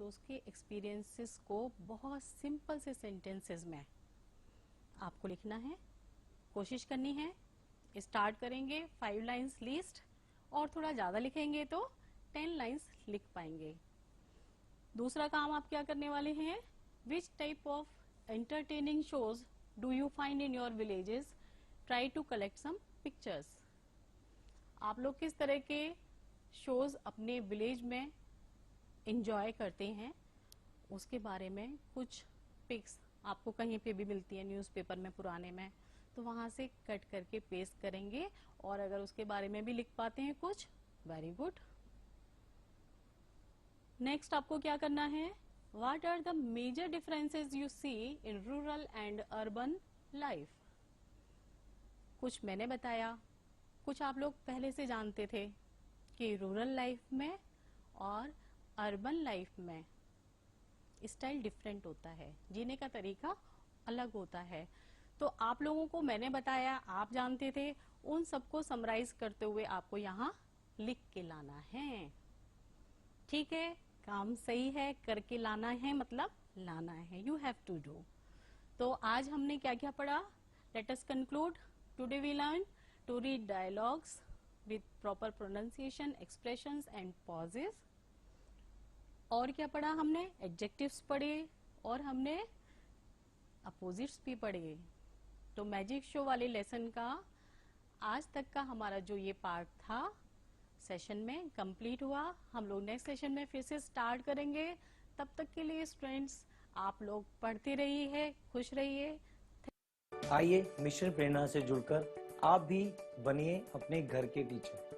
तो उसके एक्सपीरियंसेस को बहुत सिंपल से सेंटेंसेस में आपको लिखना है, कोशिश करनी है। स्टार्ट करेंगे 5 लाइन्स लीस्ट, और थोड़ा ज्यादा लिखेंगे तो 10 लाइन्स लिख पाएंगे। दूसरा काम आप क्या करने वाले हैं, which type of entertaining shows do you find in your villages, try to collect some pictures. आप लोग किस तरह के शोज अपने विलेज में एंजॉय करते हैं, उसके बारे में कुछ पिक्स आपको कहीं पे भी मिलती है न्यूज़पेपर में पुराने में, तो वहां से कट करके पेस्ट करेंगे, और अगर उसके बारे में भी लिख पाते हैं कुछ, वेरी गुड। नेक्स्ट आपको क्या करना है, what are the major differences you see in rural and urban life. कुछ मैंने बताया, कुछ आप लोग पहले से जानते थे कि रूरल लाइफ में और अर्बन लाइफ में स्टाइल डिफरेंट होता है, जीने का तरीका अलग होता है। तो आप लोगों को मैंने बताया, आप जानते थे, उन सबको समराइज करते हुए आपको यहाँ लिख के लाना है। ठीक है, काम सही है, करके लाना है मतलब लाना है, यू हैव टू डू। तो आज हमने क्या क्या पढ़ा, let us conclude. Today we learn to read dialogues with proper pronunciation, expressions and pauses. और क्या पढ़ा हमने, एडजेक्टिव्स पढ़े और हमने अपोजिट्स भी पढ़े। तो मैजिक शो वाले लेसन का आज तक का हमारा जो ये पार्ट था सेशन में कंप्लीट हुआ। हम लोग नेक्स्ट सेशन में फिर से स्टार्ट करेंगे। तब तक के लिए स्टूडेंट्स आप लोग पढ़ते रहिए, खुश रहिए। आइए मिशन प्रेरणा से जुड़कर आप भी बनिए अपने घर के टीचर।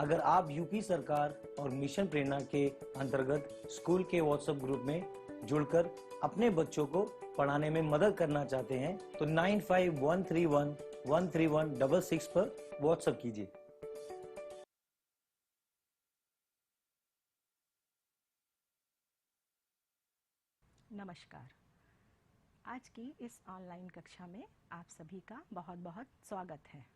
अगर आप यूपी सरकार और मिशन प्रेरणा के अंतर्गत स्कूल के व्हाट्सएप ग्रुप में जुड़कर अपने बच्चों को पढ़ाने में मदद करना चाहते हैं तो 9513113166 पर व्हाट्सएप कीजिए। नमस्कार। आज की इस ऑनलाइन कक्षा में आप सभी का बहुत बहुत स्वागत है।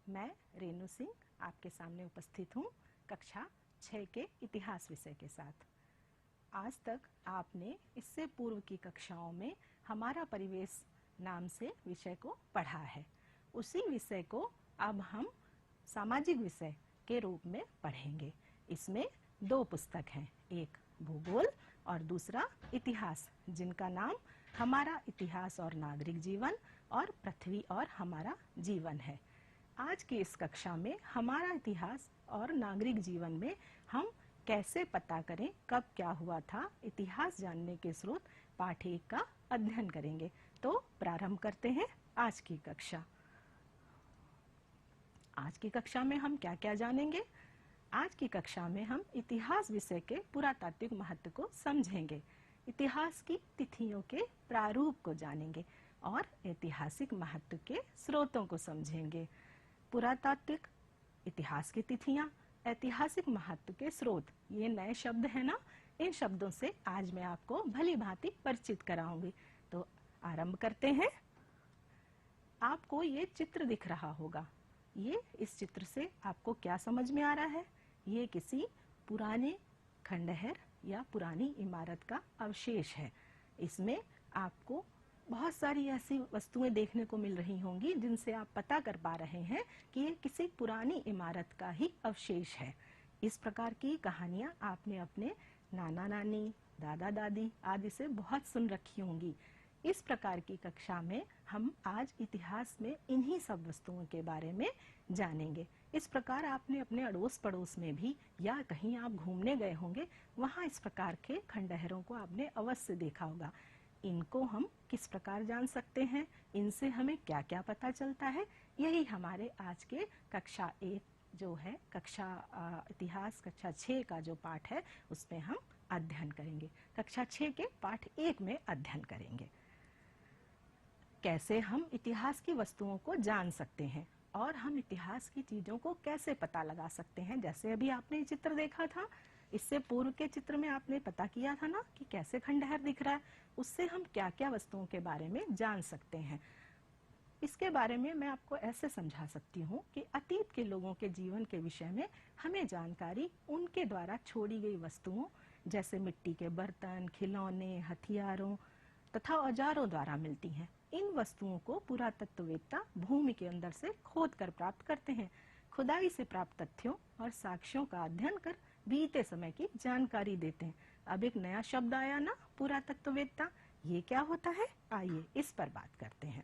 मैं रेणु सिंह आपके सामने उपस्थित हूँ कक्षा 6 के इतिहास विषय के साथ। आज तक आपने इससे पूर्व की कक्षाओं में हमारा परिवेश नाम से विषय को पढ़ा है। उसी विषय को अब हम सामाजिक विषय के रूप में पढ़ेंगे। इसमें 2 पुस्तक हैं, एक भूगोल और दूसरा इतिहास, जिनका नाम हमारा इतिहास और नागरिक जीवन और पृथ्वी और हमारा जीवन है। आज की इस कक्षा में हमारा इतिहास और नागरिक जीवन में हम कैसे पता करें कब क्या हुआ था, इतिहास जानने के स्रोत पाठ 1 का अध्ययन करेंगे। तो प्रारंभ करते हैं आज की कक्षा। आज की कक्षा में हम क्या क्या जानेंगे। आज की कक्षा में हम इतिहास विषय के पुरातात्विक महत्व को समझेंगे, इतिहास की तिथियों के प्रारूप को जानेंगे और ऐतिहासिक महत्व के स्रोतों को समझेंगे। पुरातात्विक, इतिहास की तिथियां, ऐतिहासिक महत्व के स्रोत, ये नए शब्द है ना, इन शब्दों से आज मैं आपको भली भांति परिचित कराऊंगी। तो आरंभ करते हैं। आपको ये चित्र दिख रहा होगा, ये इस चित्र से आपको क्या समझ में आ रहा है, ये किसी पुराने खंडहर या पुरानी इमारत का अवशेष है। इसमें आपको बहुत सारी ऐसी वस्तुएं देखने को मिल रही होंगी जिनसे आप पता कर पा रहे हैं कि ये किसी पुरानी इमारत का ही अवशेष है। इस प्रकार की कहानियां आपने अपने नाना नानी, दादा दादी आदि से बहुत सुन रखी होंगी। इस प्रकार की कक्षा में हम आज इतिहास में इन्हीं सब वस्तुओं के बारे में जानेंगे। इस प्रकार आपने अपने अड़ोस पड़ोस में भी या कहीं आप घूमने गए होंगे, वहां इस प्रकार के खंडहरों को आपने अवश्य देखा होगा। इनको हम किस प्रकार जान सकते हैं, इनसे हमें क्या क्या पता चलता है, यही हमारे आज के कक्षा 1 जो है इतिहास कक्षा 6 का जो पाठ है उसमें हम अध्ययन करेंगे। कक्षा 6 के पाठ 1 में अध्ययन करेंगे कैसे हम इतिहास की वस्तुओं को जान सकते हैं और हम इतिहास की चीजों को कैसे पता लगा सकते हैं। जैसे अभी आपने चित्र देखा था, इससे पूर्व के चित्र में आपने पता किया था ना कि कैसे खंडहर दिख रहा है, उससे हम क्या क्या वस्तुओं के बारे में जान सकते हैं। इसके बारे में मैं आपको ऐसे समझा सकती हूँ कि अतीत के लोगों के जीवन के विषय में हमें जानकारी उनके द्वारा छोड़ी गई वस्तुओं जैसे मिट्टी के बर्तन, खिलौने, हथियारों तथा औजारों द्वारा मिलती हैं। इन वस्तुओं को पुरातत्ववेत्ता भूमि के अंदर से खोद कर प्राप्त करते हैं। खुदाई से प्राप्त तथ्यों और साक्ष्यों का अध्ययन कर बीते समय की जानकारी देते हैं। अब एक नया शब्द आया ना, पुरातत्ववेत्ता, ये क्या होता है? आइए इस पर बात करते हैं।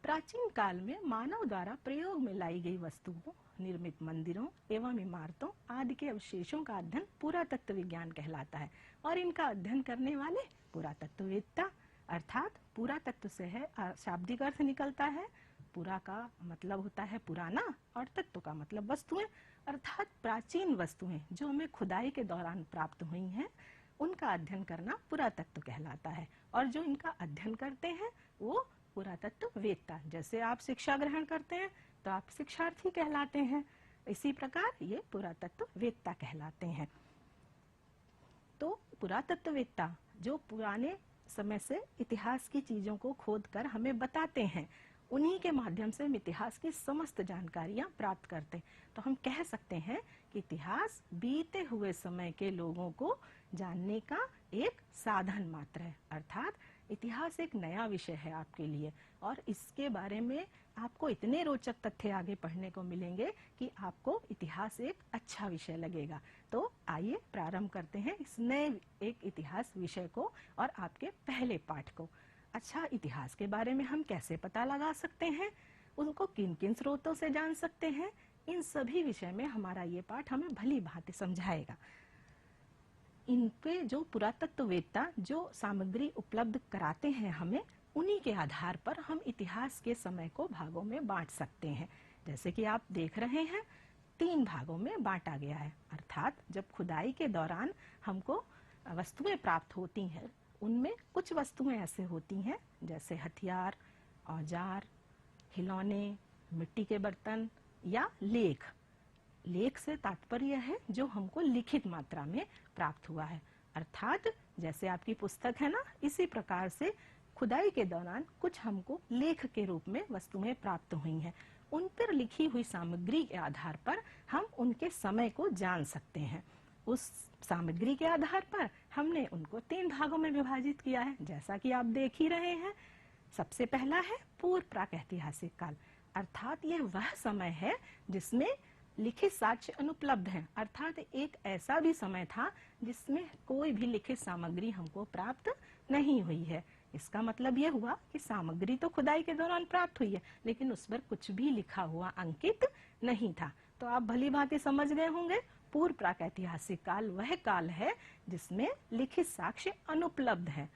प्राचीन काल में मानव द्वारा प्रयोग में लाई गई वस्तुओं, निर्मित मंदिरों एवं इमारतों आदि के अवशेषों का अध्ययन पुरातत्व विज्ञान कहलाता है। और इनका अध्ययन करने वाले पुरातत्ववेत्ता, अर्थात पुरातत्व से है शाब्दिक अर्थ निकलता है। पुरा का मतलब होता है पुराना और तत्व का मतलब वस्तुएं, अर्थात प्राचीन वस्तुएं जो हमें खुदाई के दौरान प्राप्त हुई हैं, उनका अध्ययन करना पुरातत्व कहलाता है। और जो इनका अध्ययन करते हैं वो पुरातत्ववेत्ता। जैसे आप शिक्षा ग्रहण करते हैं तो आप शिक्षार्थी कहलाते हैं, इसी प्रकार ये पुरातत्ववेत्ता कहलाते हैं। तो पुरातत्ववेत्ता जो पुराने समय से इतिहास की चीजों को खोद कर हमें बताते हैं, उन्हीं के माध्यम से हम इतिहास की समस्त जानकारियां प्राप्त करते हैं। तो हम कह सकते हैं कि इतिहास बीते हुए समय के लोगों को जानने का एक साधन मात्र है, अर्थात इतिहास एक नया विषय है आपके लिए। और इसके बारे में आपको इतने रोचक तथ्य आगे पढ़ने को मिलेंगे कि आपको इतिहास एक अच्छा विषय लगेगा। तो आइए प्रारंभ करते हैं इस नए एक इतिहास विषय को और आपके पहले पाठ को। अच्छा, इतिहास के बारे में हम कैसे पता लगा सकते हैं, उनको किन किन स्रोतों से जान सकते हैं, इन सभी विषय में हमारा ये पाठ हमें भली भांति समझाएगा। इन पे जो पुरातत्ववेत्ता जो सामग्री उपलब्ध कराते हैं हमें, उन्हीं के आधार पर हम इतिहास के समय को भागों में बांट सकते हैं। जैसे कि आप देख रहे हैं 3 भागों में बांटा गया है, अर्थात जब खुदाई के दौरान हमको वस्तुएं प्राप्त होती हैं, उनमें कुछ वस्तुएं ऐसे होती हैं जैसे हथियार, औजार, खिलौने, मिट्टी के बर्तन या लेख। लेख से तात्पर्य है जो हमको लिखित मात्रा में प्राप्त हुआ है, अर्थात जैसे आपकी पुस्तक है ना, इसी प्रकार से खुदाई के दौरान कुछ हमको लेख के रूप में वस्तुएं प्राप्त हुई हैं। उन पर लिखी हुई सामग्री के आधार पर हम उनके समय को जान सकते हैं। उस सामग्री के आधार पर हमने उनको 3 भागों में विभाजित किया है, जैसा कि आप देख ही रहे हैं। सबसे पहला है पूर्व प्रागैतिहासिक काल, अर्थात यह वह समय है जिसमें लिखित साक्ष्य अनुपलब्ध हैं, अर्थात एक ऐसा भी समय था जिसमें कोई भी लिखित सामग्री हमको प्राप्त नहीं हुई है। इसका मतलब यह हुआ कि सामग्री तो खुदाई के दौरान प्राप्त हुई है, लेकिन उस पर कुछ भी लिखा हुआ अंकित नहीं था। तो आप भली भांति समझ गए होंगे, पूर्व प्रागैतिहासिक काल वह काल है जिसमें लिखित साक्ष्य अनुपलब्ध है।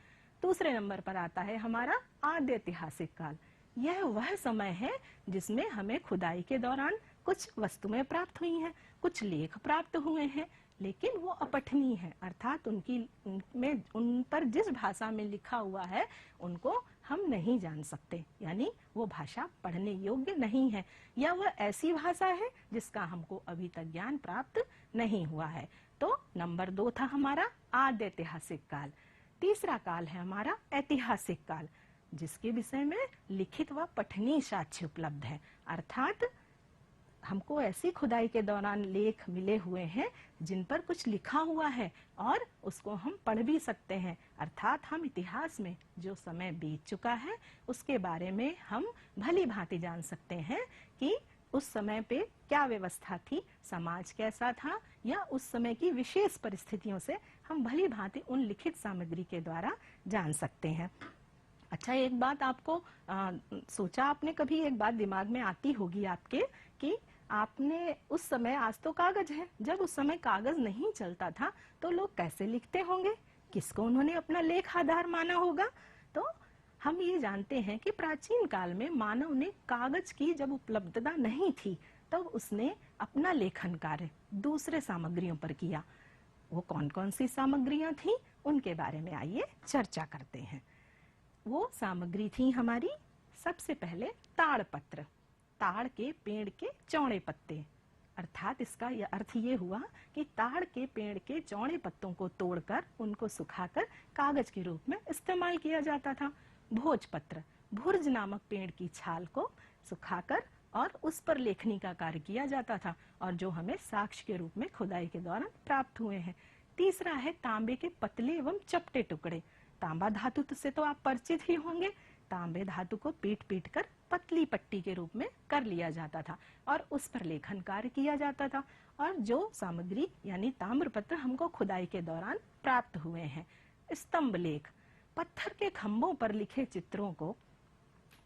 दूसरे नंबर पर आता है हमारा आद्य ऐतिहासिक काल। यह वह समय है जिसमें हमें खुदाई के दौरान कुछ वस्तुएं प्राप्त हुई हैं, कुछ लेख प्राप्त हुए हैं, लेकिन वो अपठनीय है, अर्थात उन पर जिस भाषा में लिखा हुआ है उनको हम नहीं जान सकते, यानी वो भाषा पढ़ने योग्य नहीं है, या वह ऐसी भाषा है जिसका हमको अभी तक ज्ञान प्राप्त नहीं हुआ है। तो नंबर 2 था हमारा आद्य ऐतिहासिक काल। तीसरा काल है हमारा ऐतिहासिक काल, जिसके विषय में लिखित व पठनीय साक्ष्य उपलब्ध है, अर्थात हमको ऐसी खुदाई के दौरान लेख मिले हुए हैं जिन पर कुछ लिखा हुआ है और उसको हम पढ़ भी सकते हैं, अर्थात हम इतिहास में जो समय बीत चुका है उसके बारे में हम भली भांति जान सकते हैं कि उस समय पे क्या व्यवस्था थी, समाज कैसा था, या उस समय की विशेष परिस्थितियों से हम भली भांति उन लिखित सामग्री के द्वारा जान सकते हैं। अच्छा, एक बात आपको सोचा आपने कभी, एक बात दिमाग में आती होगी आपके कि आपने उस समय, आज तो कागज है, जब उस समय कागज नहीं चलता था तो लोग कैसे लिखते होंगे, किसको उन्होंने अपना लेख आधार माना होगा। तो हम ये जानते हैं कि प्राचीन काल में मानव ने कागज की जब उपलब्धता नहीं थी तब उसने अपना लेखन कार्य दूसरे सामग्रियों पर किया। वो कौन कौन सी सामग्रियां थी उनके बारे में आइए चर्चा करते हैं। वो सामग्री थी हमारी, सबसे पहले ताड़पत्र, ताड़ के पेड़ के चौड़े पत्ते, अर्थात इसका यह अर्थ ये हुआ कि ताड़ के पेड़ के चौड़े पत्तों को तोड़कर उनको सुखाकर कागज के रूप में इस्तेमाल किया जाता था। भोजपत्र, भुर्ज नामक पेड़ की छाल को सुखाकर और उस पर लेखनी का कार्य किया जाता था, और जो हमें साक्ष्य के रूप में खुदाई के दौरान प्राप्त हुए हैं। तीसरा है तांबे के पतले एवं चपटे टुकड़े। तांबा धातु से तो आप परिचित ही होंगे। तांबे धातु को पीट पीट कर पतली पट्टी के रूप में कर लिया जाता था और उस पर लेखन कार्य किया जाता था। और जो सामग्री यानी ताम्रपत्र हमको खुदाई के दौरान प्राप्त हुए हैं। स्तंभ लेख, पत्थर के खंभों पर लिखे चित्रों को,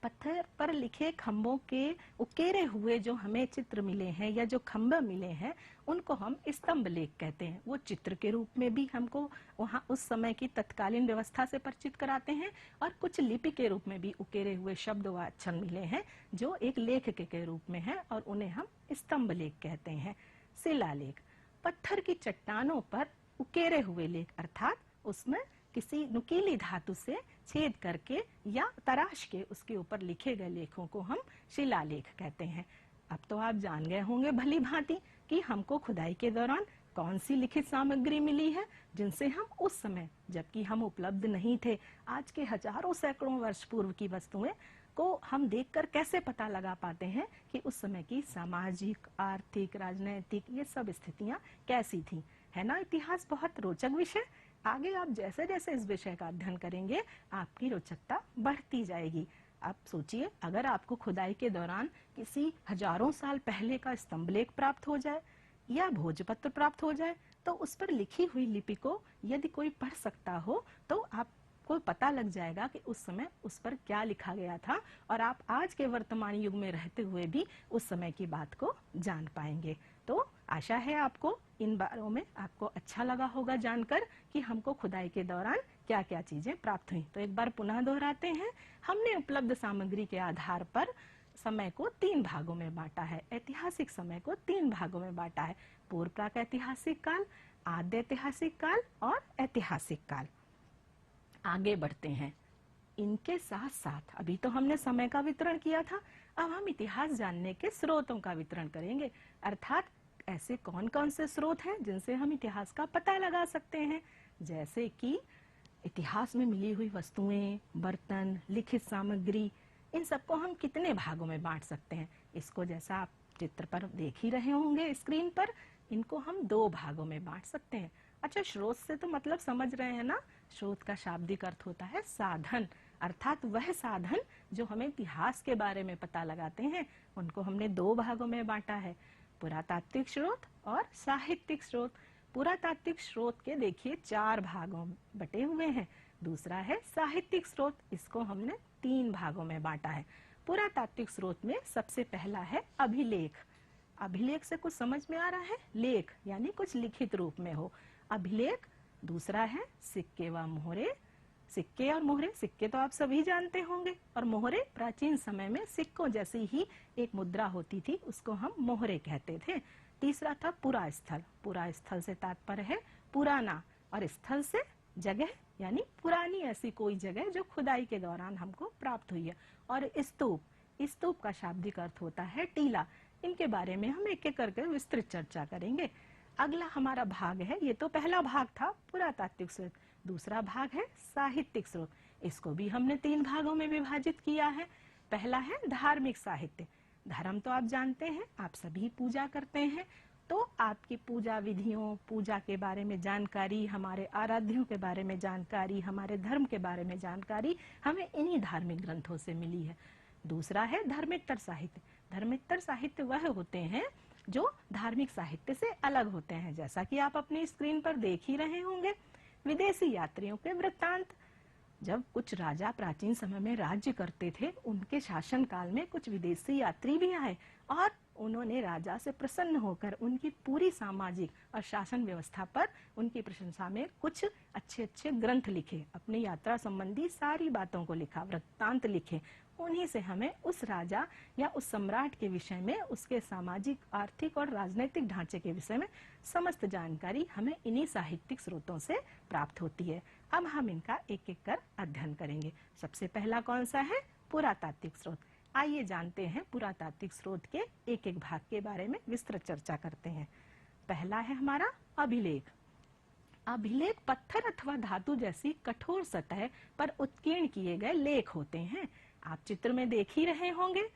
पत्थर पर लिखे खंभों के उकेरे हुए जो हमें चित्र मिले हैं या जो खंभे मिले हैं, उनको हम स्तंभ लेख कहते हैं। वो चित्र के रूप में भी हमको वहाँ उस समय की तत्कालीन व्यवस्था से परिचित कराते हैं और कुछ लिपि के रूप में भी उकेरे हुए शब्द व अक्षर मिले हैं जो एक लेख के रूप में है और उन्हें हम स्तंभ लेख कहते हैं। शिलालेख, पत्थर की चट्टानों पर उकेरे हुए लेख, अर्थात उसमें किसी नुकीली धातु से छेद करके या तराश के उसके ऊपर लिखे गए लेखों को हम शिलालेख कहते हैं। अब तो आप जान गए होंगे भली भांति कि हमको खुदाई के दौरान कौन सी लिखित सामग्री मिली है, जिनसे हम उस समय, जबकि हम उपलब्ध नहीं थे, आज के हजारों सैकड़ों वर्ष पूर्व की वस्तुएं को हम देखकर कैसे पता लगा पाते हैं कि उस समय की सामाजिक, आर्थिक, राजनैतिक ये सब स्थितियां कैसी थी। है ना इतिहास बहुत रोचक विषय। आगे आप जैसे जैसे इस विषय का अध्ययन करेंगे आपकी रोचकता बढ़ती जाएगी। आप सोचिए, अगर आपको खुदाई के दौरान किसी हजारों साल पहले का स्तंभलेख प्राप्त हो जाए या भोजपत्र प्राप्त हो जाए, तो उस पर लिखी हुई लिपि को यदि कोई पढ़ सकता हो तो आपको पता लग जाएगा कि उस समय उस पर क्या लिखा गया था और आप आज के वर्तमान युग में रहते हुए भी उस समय की बात को जान पाएंगे। तो आशा है आपको इन बारों में आपको अच्छा लगा होगा जानकर कि हमको खुदाई के दौरान क्या क्या चीजें प्राप्त हुई। तो एक बार पुनः दोहराते हैं, हमने उपलब्ध सामग्री के आधार पर समय को 3 भागों में बांटा है। ऐतिहासिक समय को 3 भागों में बांटा है, पूर्व प्रागैतिहासिक काल, आद्य ऐतिहासिक काल और ऐतिहासिक काल। आगे बढ़ते हैं। इनके साथ साथ अभी तो हमने समय का वितरण किया था, अब हम इतिहास जानने के स्रोतों का वितरण करेंगे, अर्थात ऐसे कौन कौन से स्रोत हैं जिनसे हम इतिहास का पता लगा सकते हैं। जैसे कि इतिहास में मिली हुई वस्तुएं, बर्तन, लिखित सामग्री, इन सबको हम कितने भागों में बांट सकते हैं। इसको जैसा आप चित्र पर देख ही रहे होंगे स्क्रीन पर, इनको हम 2 भागों में बांट सकते हैं। अच्छा, स्रोत से तो मतलब समझ रहे हैं ना, स्रोत का शाब्दिक अर्थ होता है साधन, अर्थात वह साधन जो हमें इतिहास के बारे में पता लगाते हैं, उनको हमने 2 भागों में बांटा है, पुरातात्विक स्रोत और साहित्यिक स्रोत। पुरातात्विक स्रोत के देखिए 4 भागों में बटे हुए हैं। दूसरा है साहित्यिक स्रोत, इसको हमने 3 भागों में बांटा है। पुरातात्विक स्रोत में सबसे पहला है अभिलेख। अभिलेख से कुछ समझ में आ रहा है? लेख यानी कुछ लिखित रूप में हो, अभिलेख। दूसरा है सिक्के व मोहरे। सिक्के और मोहरे, सिक्के तो आप सभी जानते होंगे और मोहरे प्राचीन समय में सिक्कों जैसी ही एक मुद्रा होती थी, उसको हम मोहरे कहते थे। तीसरा था पुरा स्थल। पुरा स्थल से तात्पर्य है पुराना और स्थल से जगह यानी पुरानी ऐसी कोई जगह जो खुदाई के दौरान हमको प्राप्त हुई है। और स्तूप, स्तूप का शाब्दिक अर्थ होता है टीला। इनके बारे में हम एक एक करके विस्तृत चर्चा करेंगे। अगला हमारा भाग है, ये तो पहला भाग था पुरातात्विक स्रोत, दूसरा भाग है साहित्यिक स्रोत। इसको भी हमने 3 भागों में विभाजित किया है। पहला है धार्मिक साहित्य। धर्म तो आप जानते हैं, आप सभी पूजा करते हैं, तो आपकी पूजा विधियों, पूजा के बारे में जानकारी, हमारे आराध्यों के बारे में जानकारी, हमारे धर्म के बारे में जानकारी हमें इन्हीं धार्मिक ग्रंथों से मिली है। दूसरा है धर्मेत्तर साहित्य। धर्मेत्तर साहित्य वह होते हैं जो धार्मिक साहित्य से अलग होते हैं, जैसा कि आप अपनी स्क्रीन पर देख ही रहे होंगे। विदेशी यात्रियों के वृत्तांत। जब कुछ राजा प्राचीन समय में राज्य करते थे, उनके शासन काल में कुछ विदेशी यात्री भी आए और उन्होंने राजा से प्रसन्न होकर उनकी पूरी सामाजिक और शासन व्यवस्था पर उनकी प्रशंसा में कुछ अच्छे अच्छे ग्रंथ लिखे, अपनी यात्रा संबंधी सारी बातों को लिखा, वृत्तांत लिखे। उन्हीं से हमें उस राजा या उस सम्राट के विषय में, उसके सामाजिक, आर्थिक और राजनीतिक ढांचे के विषय में समस्त जानकारी हमें इन्हीं साहित्यिक स्रोतों से प्राप्त होती है। अब हम इनका एक एक कर अध्ययन करेंगे। सबसे पहला कौन सा है? पुरातात्विक स्रोत। आइए जानते हैं पुरातात्विक स्रोत के एक एक भाग के बारे में विस्तृत चर्चा करते हैं। पहला है हमारा अभिलेख। अभिलेख पत्थर अथवा धातु जैसी कठोर सतह पर उत्कीर्ण किए गए लेख होते हैं। आप चित्र में देख ही रहे होंगे।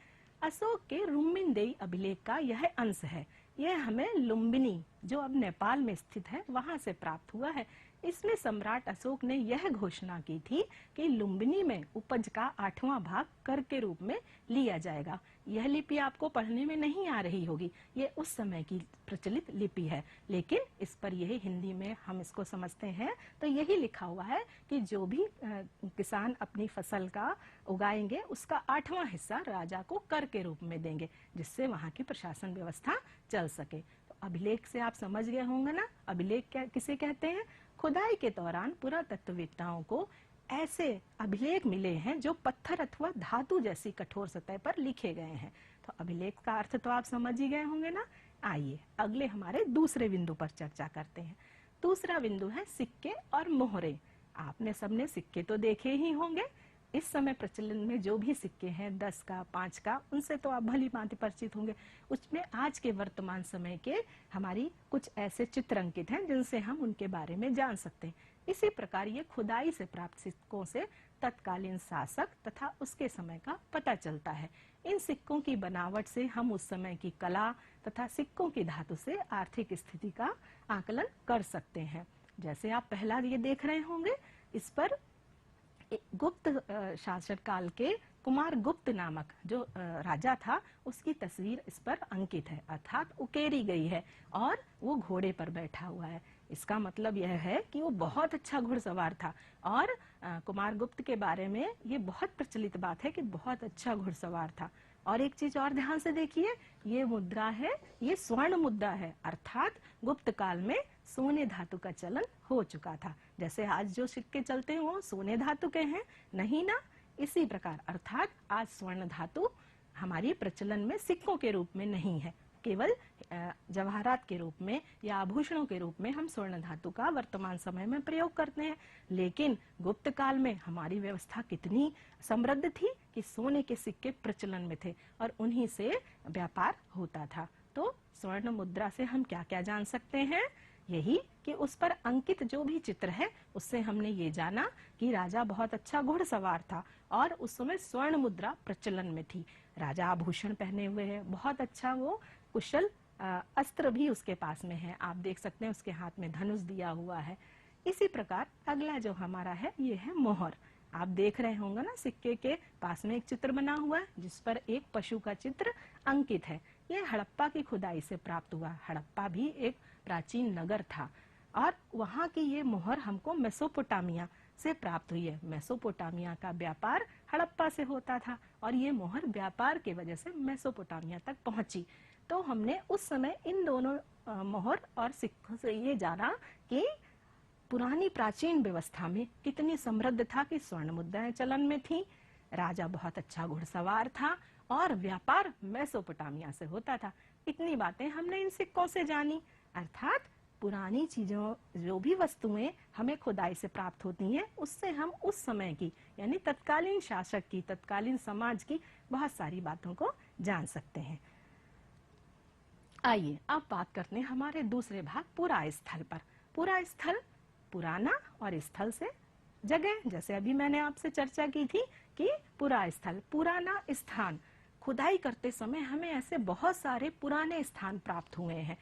अशोक के रुम्मिनदेई अभिलेख का यह अंश है। यह हमें लुम्बिनी, जो अब नेपाल में स्थित है, वहां से प्राप्त हुआ है। इसमें सम्राट अशोक ने यह घोषणा की थी कि लुम्बिनी में उपज का 8वां भाग कर के रूप में लिया जाएगा। यह लिपि आपको पढ़ने में नहीं आ रही होगी, ये उस समय की प्रचलित लिपि है, लेकिन इस पर यही हिंदी में हम इसको समझते हैं तो यही लिखा हुआ है कि जो भी किसान अपनी फसल का उगाएंगे उसका 8वां हिस्सा राजा को कर के रूप में देंगे, जिससे वहां की प्रशासन व्यवस्था चल सके। तो अभिलेख से आप समझ गए होंगे ना, अभिलेख किसे कहते हैं? खुदाई के दौरान पुरातत्ववेत्ताओं को ऐसे अभिलेख मिले हैं जो पत्थर अथवा धातु जैसी कठोर सतह पर लिखे गए हैं। तो अभिलेख का अर्थ तो आप समझ ही गए होंगे ना। आइए अगले हमारे दूसरे बिंदु पर चर्चा करते हैं। दूसरा बिंदु है सिक्के और मोहरे। आपने सबने सिक्के तो देखे ही होंगे। इस समय प्रचलन में जो भी सिक्के हैं 10 का, 5 का, उनसे तो आप भली भांति परिचित होंगे। उसमें आज के वर्तमान समय के हमारी कुछ ऐसे चित्र अंकित हैं जिनसे हम उनके बारे में जान सकते हैं। इसी प्रकार ये खुदाई से प्राप्त सिक्कों से तत्कालीन शासक तथा उसके समय का पता चलता है। इन सिक्कों की बनावट से हम उस समय की कला तथा सिक्कों की धातु से आर्थिक स्थिति का आकलन कर सकते हैं। जैसे आप पहला ये देख रहे होंगे, इस पर गुप्त शासक काल के कुमार गुप्त नामक जो राजा था, उसकी तस्वीर इस पर अंकित है, अर्थात उकेरी गई है और वो घोड़े पर बैठा हुआ है। इसका मतलब यह है कि वो बहुत अच्छा घुड़सवार था। और कुमार गुप्त के बारे में ये बहुत प्रचलित बात है कि बहुत अच्छा घुड़सवार था। और एक चीज और ध्यान से देखिए, ये मुद्रा है, ये स्वर्ण मुद्रा है, अर्थात गुप्त काल में सोने धातु का चलन हो चुका था। जैसे आज जो सिक्के चलते हैं वो सोने धातु के हैं, नहीं ना? इसी प्रकार अर्थात आज स्वर्ण धातु हमारी प्रचलन में सिक्कों के रूप में नहीं है, केवल जवाहरात के रूप में या आभूषणों के रूप में हम स्वर्ण धातु का वर्तमान समय में प्रयोग करते हैं। लेकिन गुप्त काल में हमारी व्यवस्था कितनी समृद्ध थी कि सोने के सिक्के प्रचलन में थे और उन्हीं से व्यापार होता था। तो स्वर्ण मुद्रा से हम क्या क्या जान सकते हैं? यही कि उस पर अंकित जो भी चित्र है उससे हमने ये जाना कि राजा बहुत अच्छा घुड़सवार था और उस समय स्वर्ण मुद्रा प्रचलन में थी। राजा आभूषण पहने हुए है, बहुत अच्छा वो कुशल अस्त्र भी उसके पास में है। आप देख सकते हैं उसके हाथ में धनुष दिया हुआ है। इसी प्रकार अगला जो हमारा है ये है मोहर। आप देख रहे होंगे ना, सिक्के के पास में एक चित्र बना हुआ है जिस पर एक पशु का चित्र अंकित है। ये हड़प्पा की खुदाई से प्राप्त हुआ। हड़प्पा भी एक प्राचीन नगर था और वहां की ये मोहर हमको मेसोपोटामिया से प्राप्त हुई है। मेसोपोटामिया का व्यापार हड़प्पा से होता था और ये मोहर व्यापार के वजह से मेसोपोटामिया तक पहुंची। तो हमने उस समय इन दोनों मोहर और सिक्कों से ये जाना कि पुरानी प्राचीन व्यवस्था में कितनी समृद्ध था कि स्वर्ण मुद्राएं चलन में थी, राजा बहुत अच्छा घुड़सवार था और व्यापार मेसोपोटामिया से होता था। इतनी बातें हमने इन सिक्कों से जानी। अर्थात पुरानी चीजों, जो भी वस्तुएं हमें खुदाई से प्राप्त होती हैं, उससे हम उस समय की यानी तत्कालीन शासक की, तत्कालीन समाज की बहुत सारी बातों को जान सकते हैं। आइए अब बात करते हैं हमारे दूसरे भाग पुरा स्थल पर। पुरा स्थल पुराना और स्थल से जगह, जैसे अभी मैंने आपसे चर्चा की थी कि पुरा स्थल पुराना स्थान। खुदाई करते समय हमें ऐसे बहुत सारे पुराने स्थान प्राप्त हुए हैं।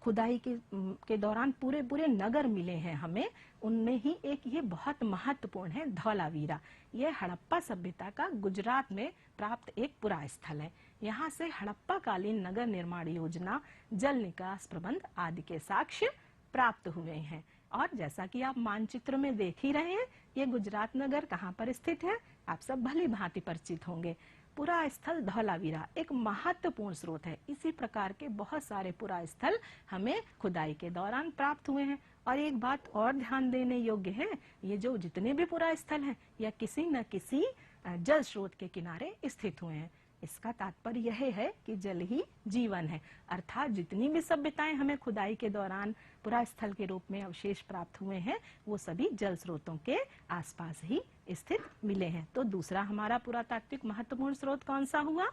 खुदाई के दौरान पूरे पूरे नगर मिले हैं हमें। उनमें ही एक ये बहुत महत्वपूर्ण है धौलावीरा। ये हड़प्पा सभ्यता का गुजरात में प्राप्त एक पुरा स्थल है। यहाँ से हड़प्पा कालीन नगर निर्माण योजना, जल निकास प्रबंध आदि के साक्ष्य प्राप्त हुए हैं। और जैसा कि आप मानचित्र में देख ही रहे हैं, ये गुजरात नगर कहाँ पर स्थित है, आप सब भली भांति परिचित होंगे। पुरा स्थल धौलावीरा एक महत्वपूर्ण स्रोत है। इसी प्रकार के बहुत सारे पुरा स्थल हमें खुदाई के दौरान प्राप्त हुए हैं। और एक बात और ध्यान देने योग्य है, ये जो जितने भी पुरा स्थल हैं या किसी न किसी जल स्रोत के किनारे स्थित हुए हैं। इसका तात्पर्य यह है कि जल ही जीवन है। अर्थात जितनी भी सभ्यताएं हमें खुदाई के दौरान पुरा स्थल के रूप में अवशेष प्राप्त हुए हैं, वो सभी जल स्रोतों के आसपास ही स्थित मिले हैं। तो दूसरा हमारा पुरातात्विक महत्वपूर्ण स्रोत कौन सा हुआ?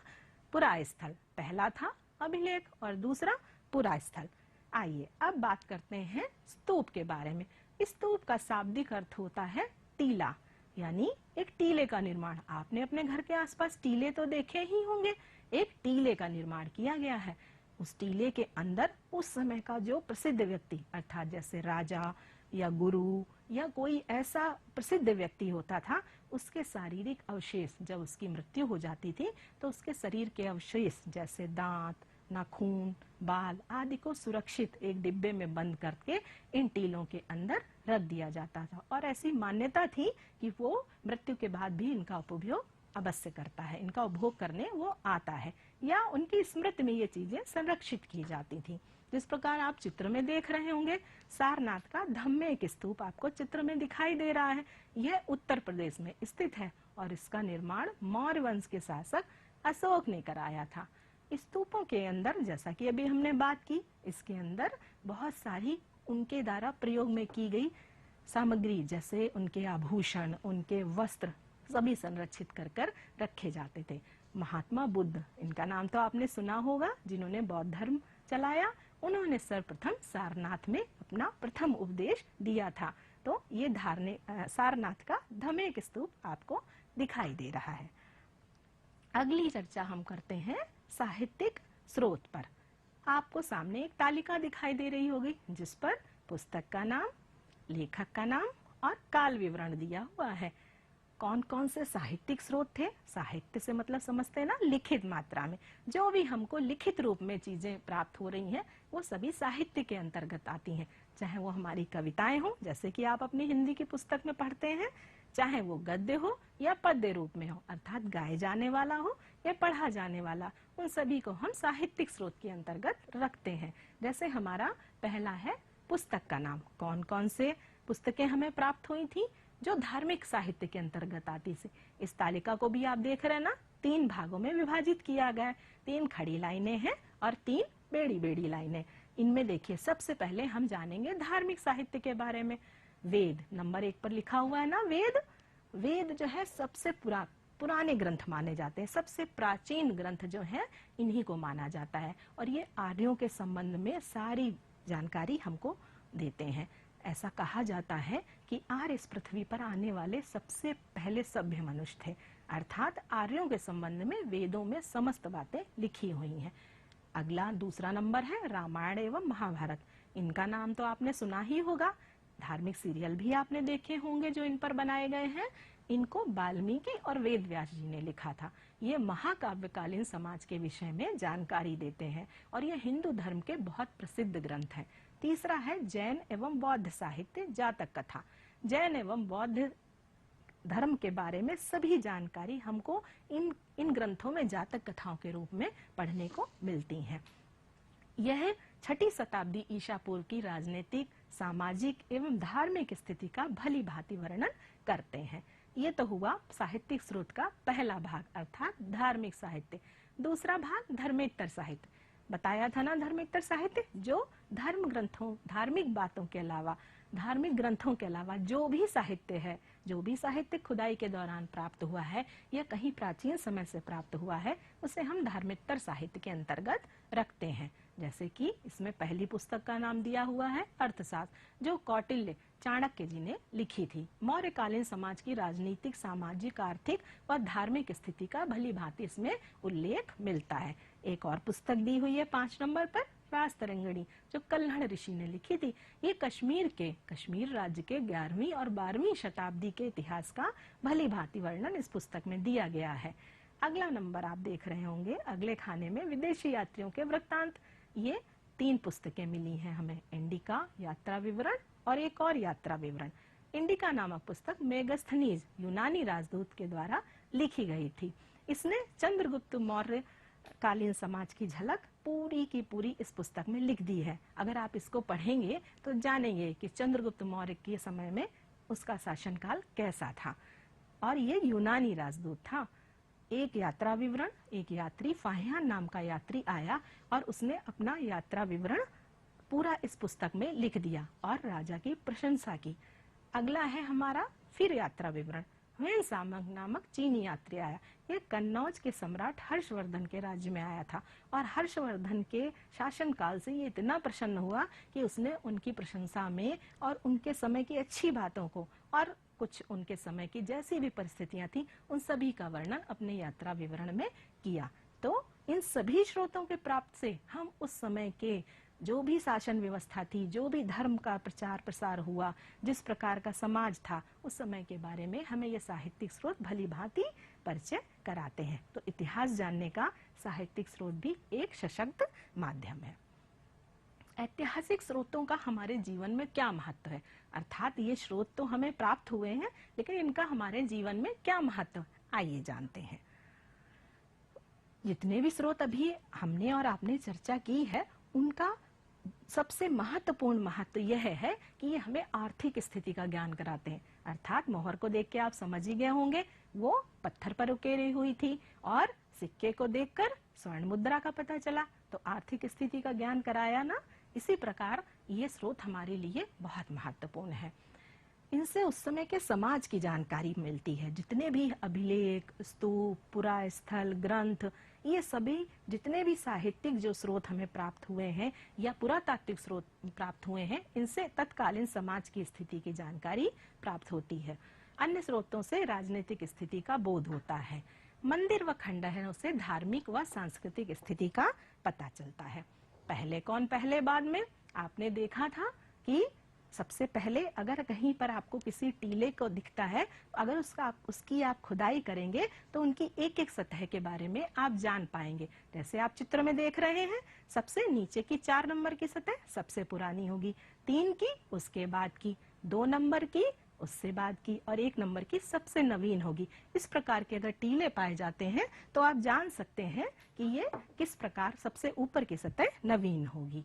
पुरा स्थल। पहला था अभिलेख और दूसरा पुरा स्थल। आइए अब बात करते हैं स्तूप के बारे में। स्तूप का शाब्दिक अर्थ होता है टीला, यानी एक टीले का निर्माण। आपने अपने घर के आसपास टीले तो देखे ही होंगे। एक टीले का निर्माण किया गया है। उस टीले के अंदर उस समय का जो प्रसिद्ध व्यक्ति अर्थात जैसे राजा या गुरु या कोई ऐसा प्रसिद्ध व्यक्ति होता था, उसके शारीरिक अवशेष जब उसकी मृत्यु हो जाती थी तो उसके शरीर के अवशेष जैसे दांत, नाखून, बाल आदि को सुरक्षित एक डिब्बे में बंद करके इन टीलों के अंदर रख दिया जाता था और ऐसी मान्यता थी कि वो मृत्यु के बाद भी इनका उपयोग अवश्य करता है, इनका उपभोग करने वो आता है या उनकी स्मृति में ये चीजें संरक्षित की जाती थी। जिस प्रकार आप चित्र में देख रहे होंगे, सारनाथ का धम्मेक स्तूप आपको चित्र में दिखाई दे रहा है। यह उत्तर प्रदेश में स्थित है और इसका निर्माण मौर्य वंश के शासक अशोक ने कराया था। स्तूपों के अंदर जैसा कि अभी हमने बात की, इसके अंदर बहुत सारी उनके द्वारा प्रयोग में की गई सामग्री जैसे उनके आभूषण, उनके वस्त्र सभी संरक्षित कर कर रखे जाते थे। महात्मा बुद्ध, इनका नाम तो आपने सुना होगा, जिन्होंने बौद्ध धर्म चलाया, उन्होंने सर्वप्रथम सारनाथ में अपना प्रथम उपदेश दिया था। तो ये सारनाथ का धम्मेक स्तूप आपको दिखाई दे रहा है। अगली चर्चा हम करते हैं साहित्यिक स्रोत पर। आपको सामने एक तालिका दिखाई दे रही होगी जिस पर पुस्तक का नाम, लेखक का नाम और काल विवरण दिया हुआ है। कौन कौन से साहित्यिक स्रोत थे? साहित्य से मतलब समझते हैं ना लिखित मात्रा में, जो भी हमको लिखित रूप में चीजें प्राप्त हो रही हैं वो सभी साहित्य के अंतर्गत आती हैं। चाहे वो हमारी कविताएं हो जैसे कि आप अपनी हिंदी की पुस्तक में पढ़ते हैं, चाहे वो गद्य हो या पद्य रूप में हो अर्थात गाए जाने वाला हो या पढ़ा जाने वाला, उन सभी को हम साहित्यिक स्रोत के अंतर्गत रखते हैं। जैसे हमारा पहला है पुस्तक का नाम। कौन कौन से पुस्तकें हमें प्राप्त हुई थी जो धार्मिक साहित्य के अंतर्गत आती थी? इस तालिका को भी आप देख रहे हैं ना, 3 भागों में विभाजित किया गया है। 3 खड़ी लाइनें हैं और 3 बेड़ी बेड़ी लाइनें। इनमें देखिए सबसे पहले हम जानेंगे धार्मिक साहित्य के बारे में। वेद नंबर 1 पर लिखा हुआ है ना, वेद जो है सबसे पुराने ग्रंथ माने जाते हैं, सबसे प्राचीन ग्रंथ जो है इन्हीं को माना जाता है और ये आर्यों के संबंध में सारी जानकारी हमको देते हैं। ऐसा कहा जाता है कि आर्य इस पृथ्वी पर आने वाले सबसे पहले सभ्य मनुष्य थे, अर्थात आर्यों के संबंध में वेदों में समस्त बातें लिखी हुई हैं। अगला दूसरा नंबर है रामायण एवं महाभारत। इनका नाम तो आपने सुना ही होगा, धार्मिक सीरियल भी आपने देखे होंगे जो इन पर बनाए गए हैं। इनको वाल्मीकि और वेद व्यास जी ने लिखा था। ये महाकाव्यकालीन समाज के विषय में जानकारी देते हैं और ये हिंदू धर्म के बहुत प्रसिद्ध ग्रंथ हैं। तीसरा है जैन एवं बौद्ध साहित्य जातक कथा। जैन एवं बौद्ध धर्म के बारे में सभी जानकारी हमको इन ग्रंथों में जातक कथाओं के रूप में पढ़ने को मिलती है। यह 6ठी शताब्दी ईसा पूर्व की राजनीतिक, सामाजिक एवं धार्मिक स्थिति का भली भांति वर्णन करते हैं। ये तो हुआ साहित्यिक स्रोत का पहला भाग अर्थात धार्मिक साहित्य। दूसरा भाग धर्मेत्तर साहित्य। बताया था ना, धर्मेत्तर साहित्य जो धर्म ग्रंथों, धार्मिक बातों के अलावा, धार्मिक ग्रंथों के अलावा जो भी साहित्य है, जो भी साहित्य खुदाई के दौरान प्राप्त हुआ है या कहीं प्राचीन समय से प्राप्त हुआ है, उसे हम धर्मेत्तर साहित्य के अंतर्गत रखते हैं। जैसे कि इसमें पहली पुस्तक का नाम दिया हुआ है अर्थशास्त्र, जो कौटिल्य चाणक्य जी ने लिखी थी। मौर्यकालीन समाज की राजनीतिक, सामाजिक, आर्थिक और धार्मिक स्थिति का भली भांति इसमें उल्लेख मिलता है। एक और पुस्तक दी हुई है 5 नंबर पर, राजतरंगिणी, जो कल्हड़ ऋषि ने लिखी थी। ये कश्मीर राज्य के 11वीं और 12वीं शताब्दी के इतिहास का भली भांति वर्णन इस पुस्तक में दिया गया है। अगला नंबर आप देख रहे होंगे, अगले खाने में विदेशी यात्रियों के वृत्तांत। ये 3 पुस्तकें मिली हैं हमें, इंडिका यात्रा विवरण और एक और यात्रा विवरण। इंडिका नामक पुस्तक मेगस्थनीज यूनानी राजदूत के द्वारा लिखी गई थी। इसने चंद्रगुप्त मौर्य कालीन समाज की झलक पूरी की पूरी इस पुस्तक में लिख दी है। अगर आप इसको पढ़ेंगे तो जानेंगे कि चंद्रगुप्त मौर्य के समय में उसका शासनकाल कैसा था और ये यूनानी राजदूत था। एक यात्रा विवरण, एक यात्री फाहियान नाम का यात्री आया और उसने अपना यात्रा विवरण पूरा इस पुस्तक में लिख दिया और राजा की प्रशंसा की। अगला है हमारा फिर यात्रा विवरण। ह्वेनसांग नामक चीनी यात्री आया। ये कन्नौज के सम्राट हर्षवर्धन के राज्य में आया था और हर्षवर्धन के शासनकाल से ये इतना प्रसन्न हुआ कि उसने उनकी प्रशंसा में और उनके समय की अच्छी बातों को और कुछ उनके समय की जैसी भी परिस्थितियां थी उन सभी का वर्णन अपने यात्रा विवरण में किया। तो इन सभी स्रोतों के प्राप्त से हम उस समय के जो भी शासन व्यवस्था थी, जो भी धर्म का प्रचार प्रसार हुआ, जिस प्रकार का समाज था, उस समय के बारे में हमें ये साहित्यिक स्रोत भली भांति परिचय कराते हैं। तो इतिहास जानने का साहित्यिक स्रोत भी एक सशक्त माध्यम है। ऐतिहासिक स्रोतों का हमारे जीवन में क्या महत्व है, अर्थात ये स्रोत तो हमें प्राप्त हुए हैं, लेकिन इनका हमारे जीवन में क्या महत्व, आइए जानते हैं। जितने भी स्रोत अभी हमने और आपने चर्चा की है, उनका सबसे महत्वपूर्ण महत्व यह है कि ये हमें आर्थिक स्थिति का ज्ञान कराते हैं। अर्थात मोहर को देख के आप समझ ही गए होंगे, वो पत्थर पर उकेरी हुई थी और सिक्के को देखकर स्वर्ण मुद्रा का पता चला, तो आर्थिक स्थिति का ज्ञान कराया ना। इसी प्रकार ये स्रोत हमारे लिए बहुत महत्वपूर्ण है। इनसे उस समय के समाज की जानकारी मिलती है। जितने भी अभिलेख, स्तूप, पुरास्थल, ग्रंथ, ये सभी जितने भी साहित्यिक जो स्रोत हमें प्राप्त हुए हैं या पुरातात्विक स्रोत प्राप्त हुए हैं, इनसे तत्कालीन समाज की स्थिति की जानकारी प्राप्त होती है। अन्य स्रोतों से राजनीतिक स्थिति का बोध होता है। मंदिर व खंडहरों से धार्मिक व सांस्कृतिक स्थिति का पता चलता है। पहले कौन पहले बाद में, आपने देखा था कि सबसे पहले अगर कहीं पर आपको किसी टीले को दिखता है, अगर उसकी आप खुदाई करेंगे तो उनकी एक एक सतह के बारे में आप जान पाएंगे। जैसे आप चित्र में देख रहे हैं, सबसे नीचे की 4 नंबर की सतह सबसे पुरानी होगी, 3 की उसके बाद की, 2 नंबर की उससे बाद की और 1 नंबर की सबसे नवीन होगी। इस प्रकार के अगर टीले पाए जाते हैं तो आप जान सकते हैं कि ये किस प्रकार सबसे ऊपर की सतह नवीन होगी।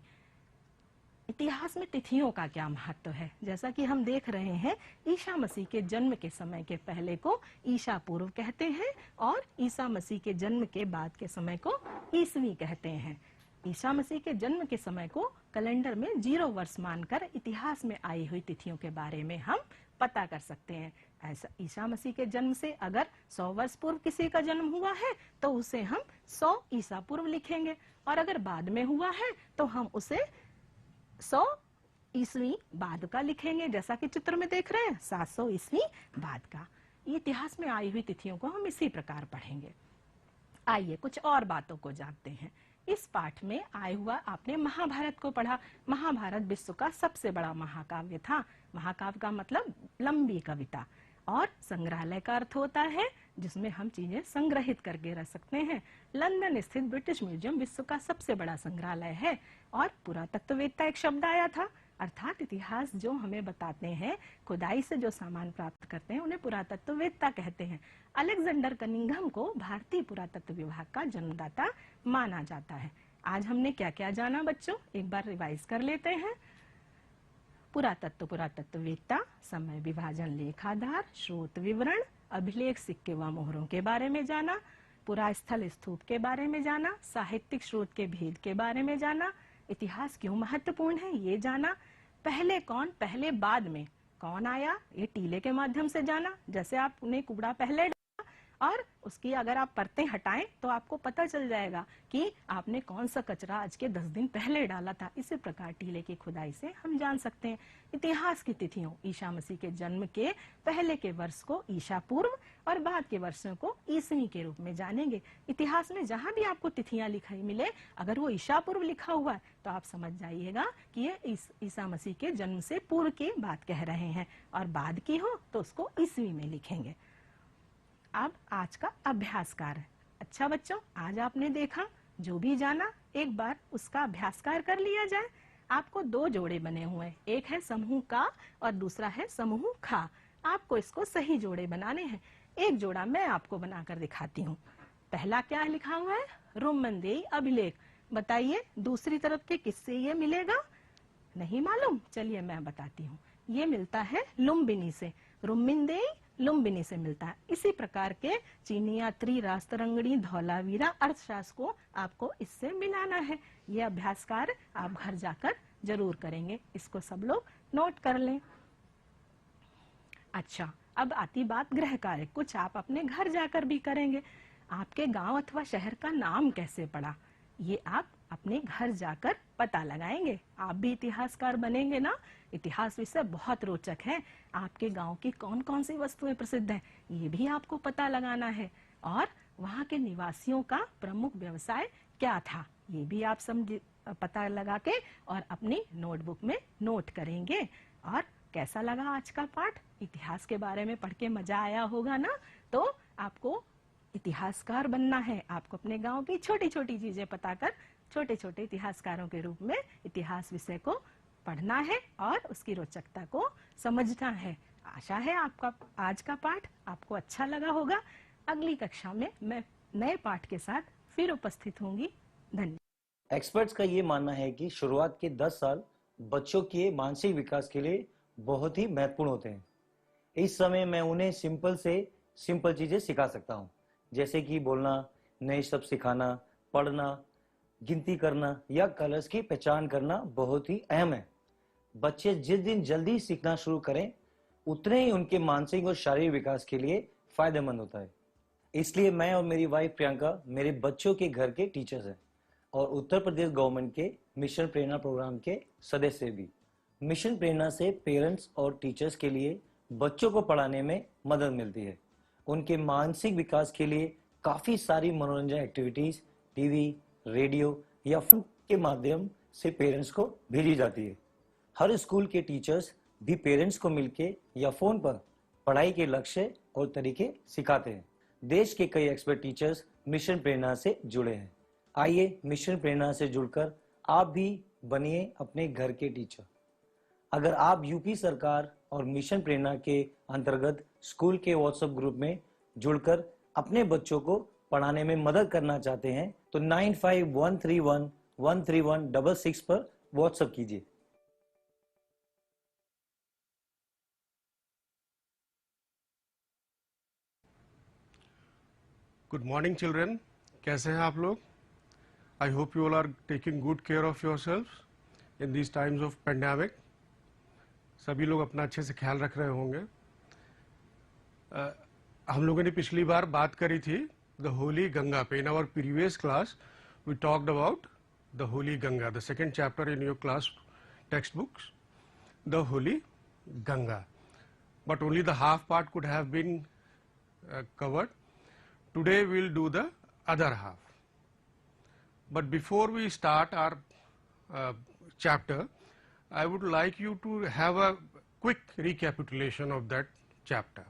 इतिहास में तिथियों का क्या महत्व है, जैसा कि हम देख रहे हैं, ईसा मसीह के जन्म के समय के पहले को ईसा पूर्व कहते हैं और ईसा मसीह के जन्म के बाद के समय को ईसवी कहते हैं। ईसा मसीह के जन्म के समय को कैलेंडर में 0 वर्ष मानकर इतिहास में आई हुई तिथियों के बारे में हम पता कर सकते हैं। ऐसा ईसा मसीह के जन्म से अगर 100 वर्ष पूर्व किसी का जन्म हुआ है तो उसे हम 100 ईसा पूर्व लिखेंगे, और अगर बाद में हुआ है तो हम उसे 100 ईस्वी बाद का लिखेंगे। जैसा कि चित्र में देख रहे हैं, 700 ईस्वी बाद का। इतिहास में आई हुई तिथियों को हम इसी प्रकार पढ़ेंगे। आइए कुछ और बातों को जानते हैं। इस पाठ में आए हुआ आपने महाभारत को पढ़ा। महाभारत विश्व का सबसे बड़ा महाकाव्य था। महाकाव्य का मतलब लंबी कविता, और संग्रहालय का अर्थ होता है जिसमें हम चीजें संग्रहित करके रख सकते हैं। लंदन स्थित ब्रिटिश म्यूजियम विश्व का सबसे बड़ा संग्रहालय है। और पुरातत्ववेत्ता एक शब्द आया था, अर्थात इतिहास जो हमें बताते हैं, खुदाई से जो सामान प्राप्त करते हैं, उन्हें पुरातत्ववेत्ता कहते हैं। अलेक्जेंडर कनिंघम को भारतीय पुरातत्व विभाग का जन्मदाता माना जाता है। आज हमने क्या क्या जाना बच्चों, एक बार रिवाइज कर लेते हैं। पुरातत्ववेत्ता, समय विभाजन, लेखाधार, स्रोत विवरण, अभिलेख, सिक्के व मोहरों के बारे में जाना, पुरास्थल स्तूप के बारे में जाना, साहित्यिक स्रोत के भेद के बारे में जाना, इतिहास क्यों महत्वपूर्ण है ये जाना, पहले कौन पहले बाद में कौन आया ये टीले के माध्यम से जाना। जैसे आपने कूड़ा पहले और उसकी अगर आप परतें हटाएं तो आपको पता चल जाएगा कि आपने कौन सा कचरा आज के 10 दिन पहले डाला था। इसी प्रकार टीले की खुदाई से हम जान सकते हैं। इतिहास की तिथियों, ईसा मसीह के जन्म के पहले के वर्ष को ईसा पूर्व और बाद के वर्षों को ईसवी के रूप में जानेंगे। इतिहास में जहां भी आपको तिथियां लिखाई मिले, अगर वो ईसा पूर्व लिखा हुआ है तो आप समझ जाइएगा कि ये ईसा मसीह के जन्म से पूर्व की बात कह रहे हैं, और बाद की हो तो उसको ईसवी में लिखेंगे। अब आज का अभ्यास कार्य। अच्छा बच्चों, आज आपने देखा, जो भी जाना एक बार उसका अभ्यास कार्य कर लिया जाए। आपको 2 जोड़े बने हुए हैं, एक है समूह का और दूसरा है समूह खा। आपको इसको सही जोड़े बनाने हैं। एक जोड़ा मैं आपको बनाकर दिखाती हूँ। पहला क्या लिखा हुआ है, रुम्मनदेई अभिलेख। बताइए दूसरी तरफ के किससे ये मिलेगा, नहीं मालूम? चलिए मैं बताती हूँ। ये मिलता है लुम्बिनी से, रुम्मिनदेई लुम्बिनी से मिलता है। इसी प्रकार के चीनिया, त्रिरास्तरंगड़ी, धौलावीरा, अर्थशास्त्र को आपको इससे मिलाना है। ये अभ्यास कार्य आप घर जाकर जरूर करेंगे, इसको सब लोग नोट कर लें। अच्छा, अब आती बात गृह कार्य। कुछ आप अपने घर जाकर भी करेंगे। आपके गांव अथवा शहर का नाम कैसे पड़ा, ये आप अपने घर जाकर पता लगाएंगे। आप भी इतिहासकार बनेंगे ना। इतिहास विषय बहुत रोचक है। आपके गांव की कौन कौन सी वस्तुएं प्रसिद्ध हैं, ये भी आपको पता लगाना है। और वहाँ के निवासियों का प्रमुख व्यवसाय क्या था, ये भी आप पता लगा के और अपनी नोटबुक में नोट करेंगे। और कैसा लगा आज का पाठ? इतिहास के बारे में पढ़ के मजा आया होगा ना? तो आपको इतिहासकार बनना है, आपको अपने गांव की छोटी छोटी चीजें पता कर छोटे छोटे इतिहासकारों के रूप में इतिहास विषय को पढ़ना है और उसकी रोचकता को समझना है। आशा है आपका आज का पाठ आपको अच्छा लगा होगा। अगली कक्षा में मैं नए पाठ के साथ फिर उपस्थित होंगी। धन्यवाद। एक्सपर्ट्स का ये मानना है कि शुरुआत के 10 साल बच्चों के मानसिक विकास के लिए बहुत ही महत्वपूर्ण होते हैं। इस समय मैं उन्हें सिंपल से सिंपल चीजें सिखा सकता हूँ, जैसे कि बोलना, नए शब्द सिखाना, पढ़ना, गिनती करना या कलर्स की पहचान करना बहुत ही अहम है। बच्चे जिस दिन जल्दी सीखना शुरू करें उतने ही उनके मानसिक और शारीरिक विकास के लिए फायदेमंद होता है। इसलिए मैं और मेरी वाइफ प्रियंका मेरे बच्चों के घर के टीचर्स हैं और उत्तर प्रदेश गवर्नमेंट के मिशन प्रेरणा प्रोग्राम के सदस्य भी। मिशन प्रेरणा से पेरेंट्स और टीचर्स के लिए बच्चों को पढ़ाने में मदद मिलती है। उनके मानसिक विकास के लिए काफी सारी मनोरंजन एक्टिविटीज टीवी, रेडियो या फोन के माध्यम से पेरेंट्स को भेजी जाती है। हर स्कूल के टीचर्स भी पेरेंट्स को मिलके या फोन पर पढ़ाई के लक्ष्य और तरीके सिखाते हैं। देश के कई एक्सपर्ट टीचर्स मिशन प्रेरणा से जुड़े हैं। आइए मिशन प्रेरणा से जुड़कर आप भी बनिए अपने घर के टीचर। अगर आप यूपी सरकार और मिशन प्रेरणा के अंतर्गत स्कूल के व्हाट्सएप ग्रुप में जुड़कर अपने बच्चों को पढ़ाने में मदद करना चाहते हैं तो 9513113166 पर व्हाट्सएप कीजिए। गुड मॉर्निंग चिल्ड्रन, कैसे हैं आप लोग? I hope you all are taking good care of your self in this times of pandemic. सभी लोग अपना अच्छे से ख्याल रख रहे होंगे। हम लोगों ने पिछली बार बात करी थी द होली गंगा पे। In our previous class we talked about the holy Ganga, the second chapter in your class text books, the holy Ganga, but only the half part could have been covered. Today we'll do the other half. But before we start our chapter, I would like you to have a quick recapitulation of that chapter.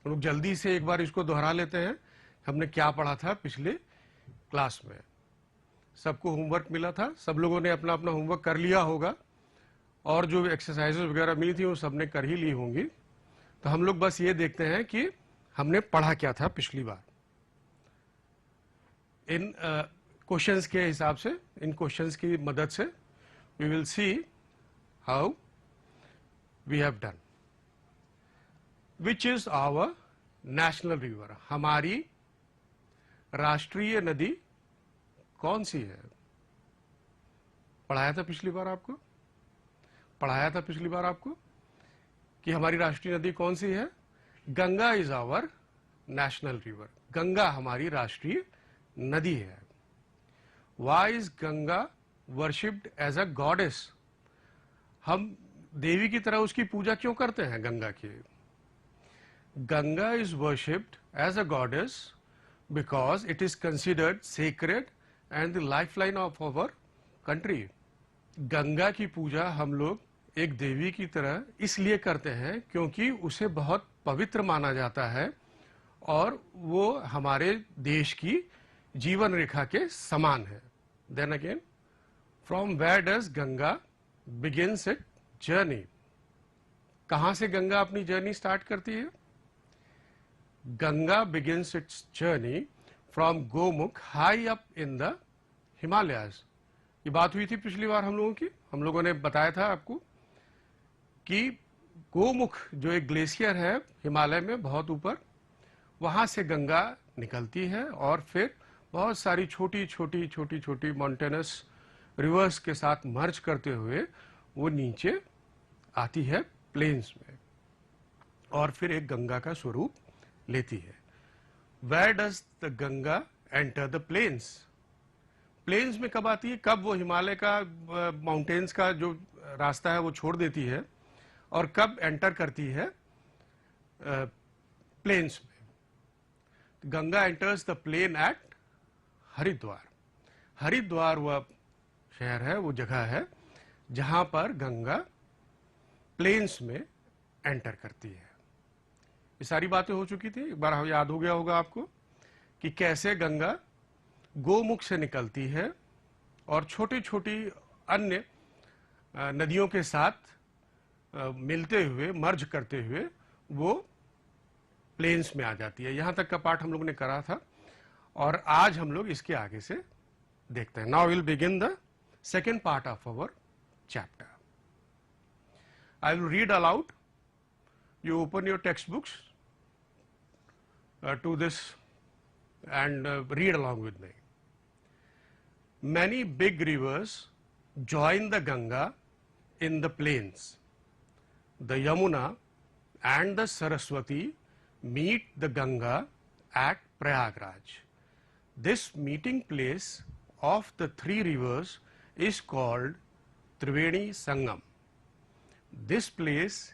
हम लोग जल्दी से एक बार इसको दोहरा लेते हैं। हमने क्या पढ़ा था पिछले क्लास में? सबको होमवर्क मिला था, सब लोगों ने अपना अपना होमवर्क कर लिया होगा और जो एक्सरसाइजेस वगैरह मिली थी वो सबने कर ही ली होंगी। तो हम लोग बस ये देखते हैं कि हमने पढ़ा क्या था पिछली बार। इन क्वेश्चंस के हिसाब से, इन क्वेश्चंस की मदद से we will see how we have done. Which is our national river? हमारी राष्ट्रीय नदी कौन सी है? पढ़ाया था पिछली बार आपको, पढ़ाया था पिछली बार आपको कि हमारी राष्ट्रीय नदी कौन सी है? Ganga is our national river. Ganga हमारी राष्ट्रीय नदी है। Why is Ganga worshipped as a goddess? हम देवी की तरह उसकी पूजा क्यों करते हैं गंगा की? Ganga is worshipped as a goddess because it is considered sacred and the lifeline of our country. Ganga की पूजा हम लोग एक देवी की तरह इसलिए करते हैं क्योंकि उसे बहुत पवित्र माना जाता है और वो हमारे देश की जीवन रेखा के समान है। Then again, from where does Ganga begins it journey? कहां से गंगा अपनी जर्नी स्टार्ट करती है? Ganga begins its journey from Gomukh high up in the Himalayas. ये बात हुई थी पिछली बार हम लोगों की। हम लोगों ने बताया था आपको कि गोमुख जो एक ग्लेशियर है हिमालय में बहुत ऊपर, वहां से गंगा निकलती है और फिर बहुत सारी छोटी छोटी छोटी छोटी माउंटेनस रिवर्स के साथ मर्ज करते हुए वो नीचे आती है प्लेन्स में और फिर एक गंगा का स्वरूप लेती है। Where does the Ganga enter the plains? Plains में कब आती है? कब वो हिमालय का माउंटेन्स का जो रास्ता है वो छोड़ देती है और कब एंटर करती है प्लेन्स में? Ganga enters the plain at Haridwar. Haridwar वह शहर है, वो जगह है जहां पर गंगा प्लेन्स में एंटर करती है. ये सारी बातें हो चुकी थी. एक बार याद हो गया होगा आपको कि कैसे गंगा गोमुख से निकलती है और छोटी छोटी अन्य नदियों के साथ मिलते हुए, मर्ज करते हुए वो प्लेन्स में आ जाती है. यहां तक का पार्ट हम लोग ने करा था और आज हम लोग इसके आगे से देखते हैं. Now will begin the second part of our chapter. I will read aloud. You open your textbooks to this and read along with me. Many big rivers join the Ganga in the plains. The Yamuna and the Saraswati meet the Ganga at Prayagraj. This meeting place of the three rivers is called Triveni Sangam. This place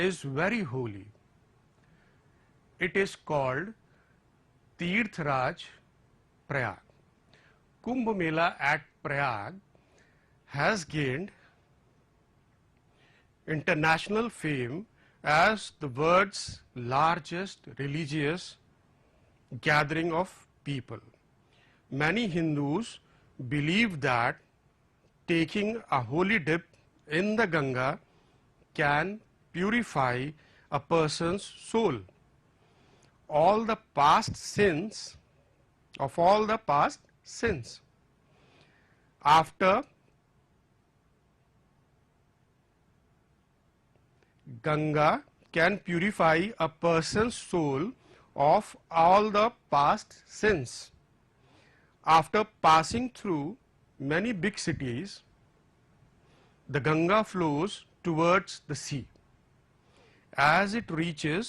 is very holy. It is called Tirthraj Prayag. Kumbh Mela at Prayag has gained international fame as the world's largest religious gathering of people. Many Hindus believe that taking a holy dip in the Ganga can purify a person's soul. All the past sins, after Ganga can purify a person's soul of all the past sins. After passing through many big cities, the Ganga flows towards the sea. As it reaches